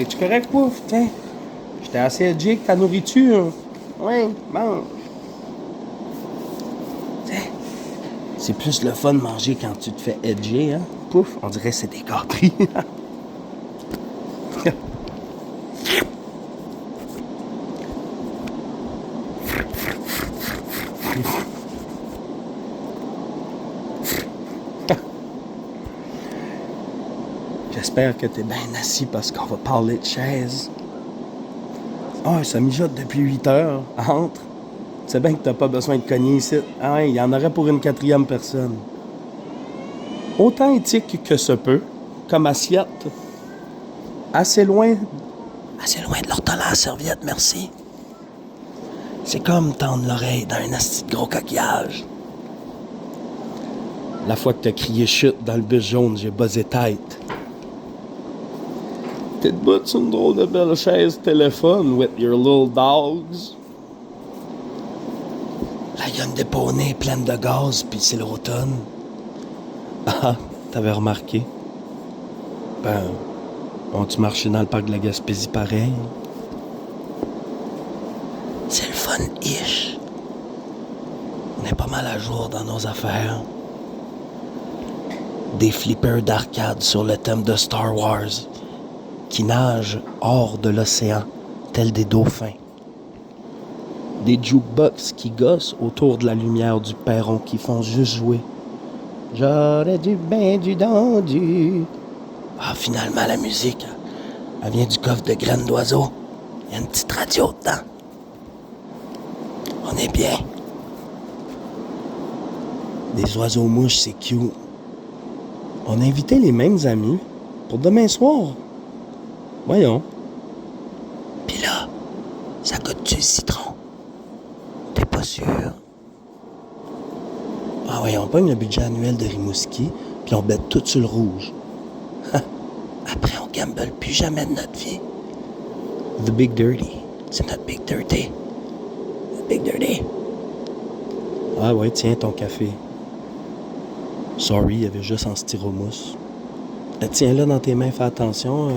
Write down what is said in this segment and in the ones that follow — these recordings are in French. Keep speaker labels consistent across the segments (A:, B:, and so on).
A: T'es-tu correct, pouf? Tiens. J'étais assez edgy avec ta nourriture. Ouais, mange. Tiens. C'est plus le fun de manger quand tu te fais edgy, hein? Pouf, on dirait que c'est des gâteries. J'espère que t'es bien assis parce qu'on va parler de chaises. Ah, ça mijote depuis 8 heures. Entre. Tu sais bien que t'as pas besoin de cogner ici. Ah ouais, il y en aurait pour une 4e personne. Autant éthique que se peut, comme assiette. Assez loin de leur talent à serviette, merci. C'est comme tendre l'oreille dans un asti de gros coquillage. La fois que t'as crié chute dans le bus jaune, j'ai buzzé tête. T'es debout sur une drôle de belle chaise téléphone with your little dogs. Là, il y a une déponée pleine de gaz, puis c'est l'automne. Ah, t'avais remarqué? Ben, ont-tu marché dans le parc de la Gaspésie pareil? C'est le fun-ish. On est pas mal à jour dans nos affaires. Des flippers d'arcade sur le thème de Star Wars qui nagent hors de l'océan, tels des dauphins. Des jukebox qui gossent autour de la lumière du perron qui font juste jouer. J'aurais du ben du dandu. Ah, finalement, la musique, elle vient du coffre de graines d'oiseaux. Il y a une petite radio dedans. On est bien. Des oiseaux mouches, c'est cute. On a invité les mêmes amis pour demain soir. Voyons. Pis là, ça coûte-tu le citron? T'es pas sûr? Ah oui, on pogne le budget annuel de Rimouski, puis on bête tout sur le rouge. Après, on gamble plus jamais de notre vie. The Big Dirty. C'est notre Big Dirty. The Big Dirty. Ah ouais, tiens, ton café. Sorry, il y avait juste en styromousse. Tiens-le dans tes mains, fais attention.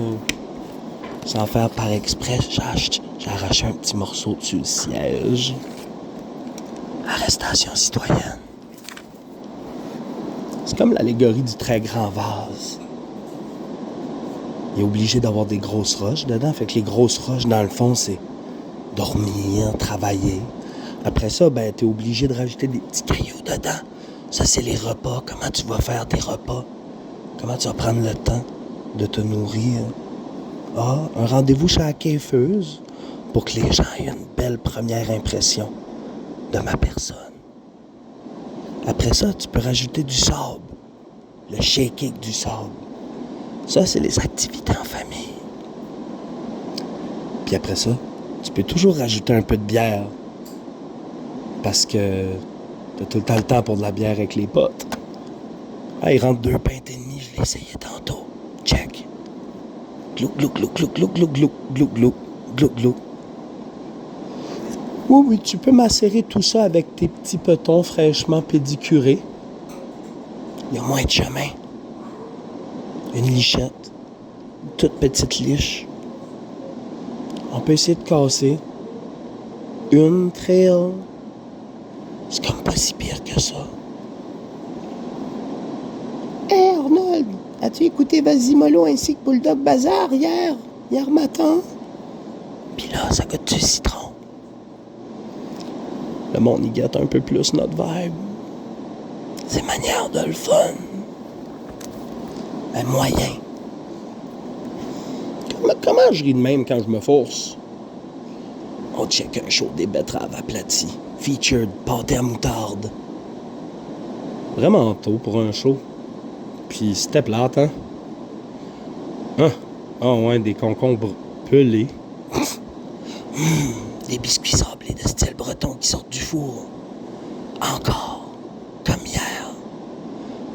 A: Sans faire par exprès, j'ai arraché un petit morceau dessus le siège. Arrestation citoyenne. C'est comme l'allégorie du très grand vase. Il est obligé d'avoir des grosses roches dedans. Fait que les grosses roches, dans le fond, c'est dormir, travailler. Après ça, ben, t'es obligé de rajouter des petits cailloux dedans. Ça, c'est les repas. Comment tu vas faire tes repas? Comment tu vas prendre le temps de te nourrir? Ah, un rendez-vous chez la coiffeuse pour que les gens aient une belle première impression de ma personne. Après ça, tu peux rajouter du sable. Le shaking du sable. Ça, c'est les activités en famille. Puis après ça, tu peux toujours rajouter un peu de bière. Parce que t'as tout le temps pour de la bière avec les potes. Ah, il rentre 2 pintes et demie, je l'ai essayé tantôt. Check. Glouc, glouc, glouc, glouc, glouc, glouc, glouc, glouc, glouc, glouc, glouc. Oui, tu peux macérer tout ça avec tes petits petons fraîchement pédicurés. Il y a moins de chemin. Une lichette. Une toute petite liche. On peut essayer de casser. Une trail. C'est comme pas si pire que ça. Hey Arnold, as-tu écouté Vas-y Mollo ainsi que Bulldog Bazar hier matin? Pis là, ça goûte du citron. Le monde y gâte un peu plus notre vibe. C'est manière de le fun. Un moyen. Comment je ris de même quand je me force? On check un show des betteraves aplaties. Featured pâté à moutarde. Vraiment tôt pour un show. Puis c'était plate, hein? Ah ouais, des concombres pelés. Des biscuits sablés de style breton qui sortent du four. Encore, comme hier.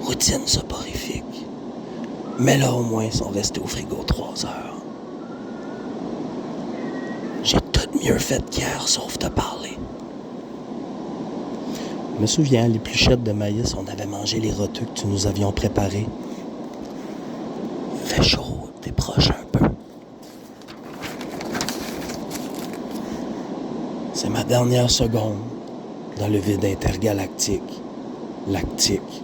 A: Routine soporifique. Mais là, au moins, ils sont restés au frigo 3 heures. J'ai tout mieux fait qu'hier, sauf te parler. Je me souviens, les pluchettes de maïs, on avait mangé les roteux que nous avions préparés. Fait chaud, t'es proche un peu. C'est ma dernière seconde dans le vide intergalactique. Lactique.